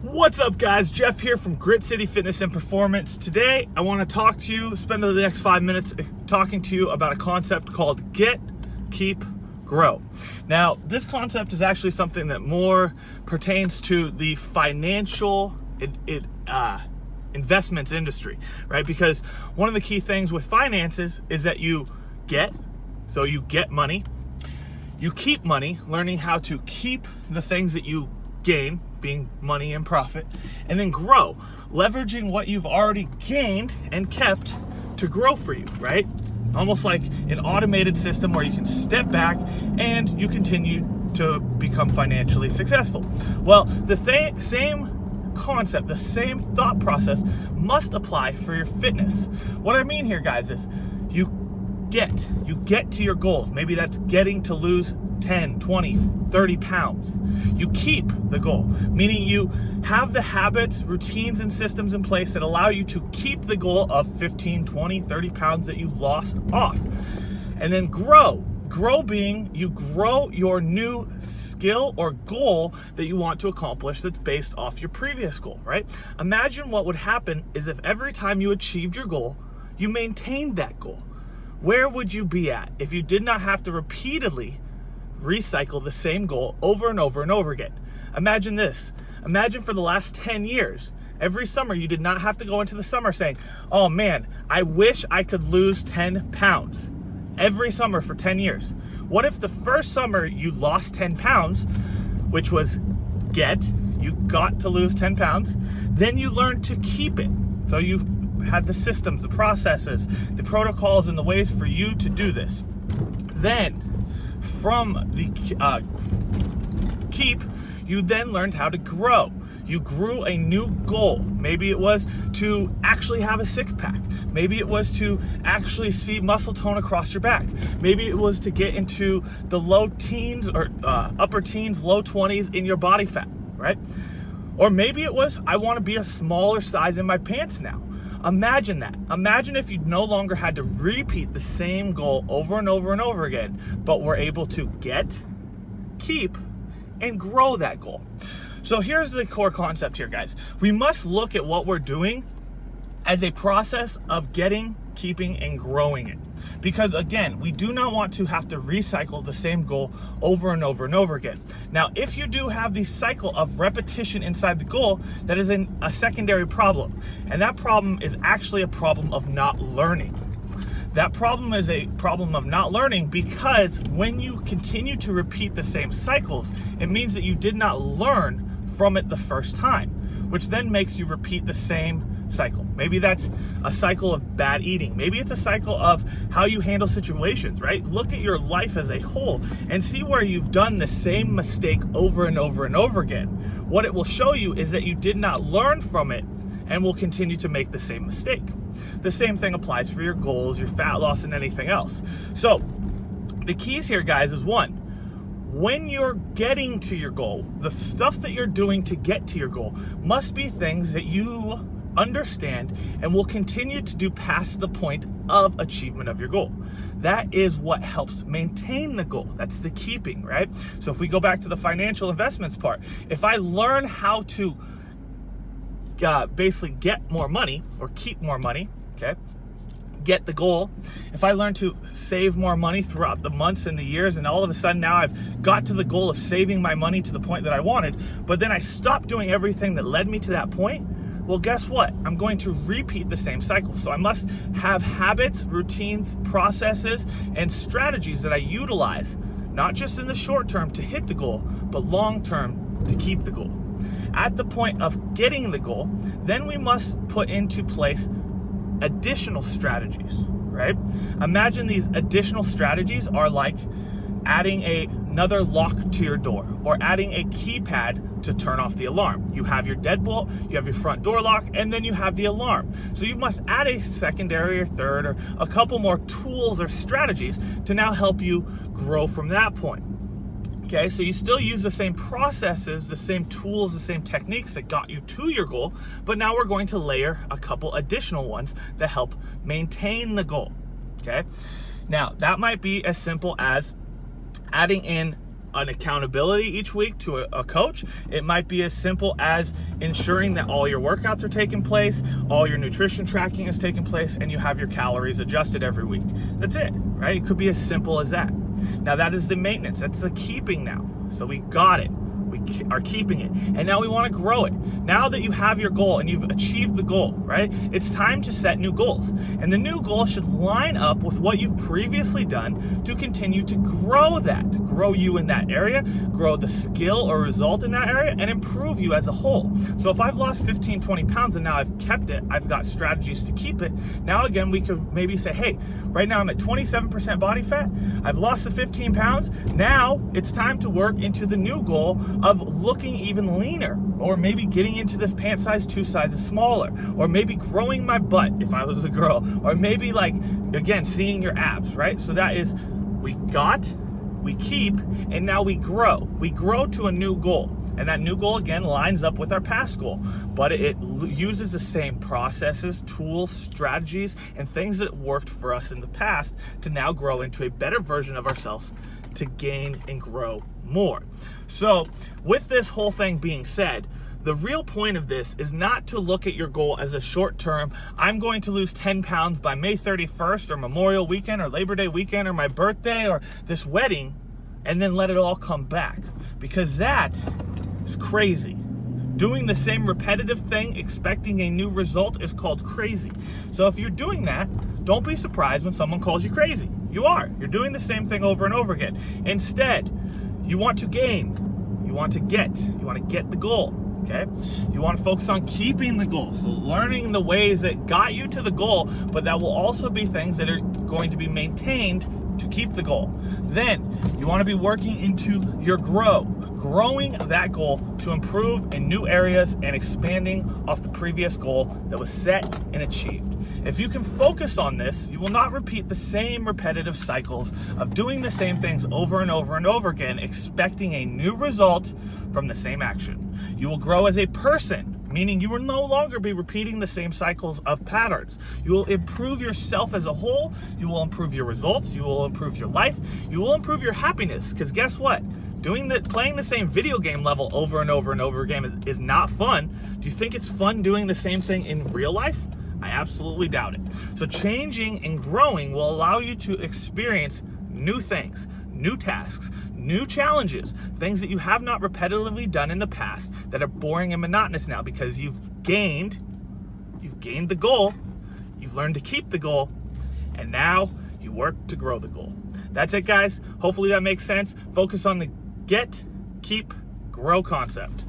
What's up, guys? Jeff here from Grit City Fitness and Performance. Today, I want to talk to you, spend the next 5 minutes talking to you about a concept called Get, Keep, Grow. Now, this concept is actually something that more pertains to the financial investments industry, right? Because one of the key things with finances is that you get money, you keep money, learning how to keep the things that you gain, being money and profit, and then grow, leveraging what you've already gained and kept to grow for you, right? Almost like an automated system where you can step back and you continue to become financially successful. Well, the same concept, the same thought process must apply for your fitness. What I mean here, guys, is you get to your goals. Maybe that's getting to lose 10, 20, 30 pounds. You keep the goal, meaning you have the habits, routines, and systems in place that allow you to keep the goal of 15, 20, 30 pounds that you lost off. And then grow. Grow being you grow your new skill or goal that you want to accomplish that's based off your previous goal, right? Imagine what would happen is if every time you achieved your goal, you maintained that goal. Where would you be at if you did not have to repeatedly recycle the same goal over and over and over again? Imagine this. Imagine for the last 10 years, every summer you did not have to go into the summer saying, oh man, I wish I could lose 10 pounds. Every summer for 10 years. What if the first summer you lost 10 pounds, which was you got to lose 10 pounds, then you learned to keep it. So you've had the systems, the processes, the protocols, and the ways for you to do this. Then from the keep, you then learned how to grow. You grew a new goal. Maybe it was to actually have a six-pack. Maybe it was to actually see muscle tone across your back. Maybe it was to get into the low teens or upper teens, low 20s in your body fat, right? Or maybe it was, I want to be a smaller size in my pants now. Imagine that. Imagine if you no longer had to repeat the same goal over and over and over again, but were able to get, keep, and grow that goal. So here's the core concept here, guys. We must look at what we're doing as a process of getting, keeping, and growing it. Because again, we do not want to have to recycle the same goal over and over and over again. Now, if you do have the cycle of repetition inside the goal, that is a secondary problem. And that problem is actually a problem of not learning. That problem is a problem of not learning because when you continue to repeat the same cycles, it means that you did not learn from it the first time, which then makes you repeat the same cycle. Maybe that's a cycle of bad eating. Maybe it's a cycle of how you handle situations, right? Look at your life as a whole and see where you've done the same mistake over and over and over again. What it will show you is that you did not learn from it and will continue to make the same mistake. The same thing applies for your goals, your fat loss, and anything else. So the keys here, guys, is one, when you're getting to your goal, the stuff that you're doing to get to your goal must be things that you understand and will continue to do past the point of achievement of your goal. That is what helps maintain the goal. That's the keeping, right? So if we go back to the financial investments part, if I learn how to basically get more money or keep more money, okay, get the goal. If I learn to save more money throughout the months and the years, and all of a sudden now I've got to the goal of saving my money to the point that I wanted, but then I stopped doing everything that led me to that point, well, guess what? I'm going to repeat the same cycle. So I must have habits, routines, processes, and strategies that I utilize, not just in the short term to hit the goal, but long term to keep the goal. At the point of getting the goal, then we must put into place additional strategies, right? Imagine these additional strategies are like adding another lock to your door or adding a keypad to turn off the alarm. You have your deadbolt, you have your front door lock, and then you have the alarm. So you must add a secondary or third or a couple more tools or strategies to now help you grow from that point. Okay, so you still use the same processes, the same tools, the same techniques that got you to your goal, but now we're going to layer a couple additional ones that help maintain the goal. Okay, now that might be as simple as adding in an accountability each week to a coach. It might be as simple as ensuring that all your workouts are taking place, all your nutrition tracking is taking place, and you have your calories adjusted every week. That's it, right? It could be as simple as that. Now that is the maintenance. That's the keeping now. So we got it. We are keeping it. And now we want to grow it. Now that you have your goal and you've achieved the goal, right? It's time to set new goals. And the new goal should line up with what you've previously done to continue to grow that, to grow you in that area, grow the skill or result in that area, and improve you as a whole. So if I've lost 15, 20 pounds and now I've kept it, I've got strategies to keep it. Now again, we could maybe say, hey, right now I'm at 27% body fat. I've lost the 15 pounds. Now it's time to work into the new goal of looking even leaner, or maybe getting into this pant size 2 sizes smaller, or maybe growing my butt if I was a girl, or maybe like, again, seeing your abs, right? So that is, we got, we keep, and now we grow. We grow to a new goal. And that new goal, again, lines up with our past goal, but it uses the same processes, tools, strategies, and things that worked for us in the past to now grow into a better version of ourselves to gain and grow more. So with this whole thing being said, the real point of this is not to look at your goal as a short term, I'm going to lose 10 pounds by May 31st or Memorial Weekend or Labor Day weekend or my birthday or this wedding, and then let it all come back, because that is crazy. Doing the same repetitive thing, expecting a new result, is called crazy. So if you're doing that, don't be surprised when someone calls you crazy. You are. You're doing the same thing over and over again. Instead, you want to gain. You want to get. You want to get the goal. Okay? You want to focus on keeping the goal. So learning the ways that got you to the goal, but that will also be things that are going to be maintained to keep the goal. Then you want to be working into your growing that goal to improve in new areas and expanding off the previous goal that was set and achieved. If you can focus on this, you will not repeat the same repetitive cycles of doing the same things over and over and over again, expecting a new result from the same action. You will grow as a person, meaning you will no longer be repeating the same cycles of patterns. You will improve yourself as a whole. You will improve your results. You will improve your life. You will improve your happiness, because guess what? Playing the same video game level over and over and over again is not fun. Do you think it's fun doing the same thing in real life? I absolutely doubt it. So changing and growing will allow you to experience new things, new tasks, new challenges, things that you have not repetitively done in the past that are boring and monotonous now, because you've gained the goal, you've learned to keep the goal, and now you work to grow the goal. That's it, guys. Hopefully that makes sense. Focus on the get, keep, grow concept.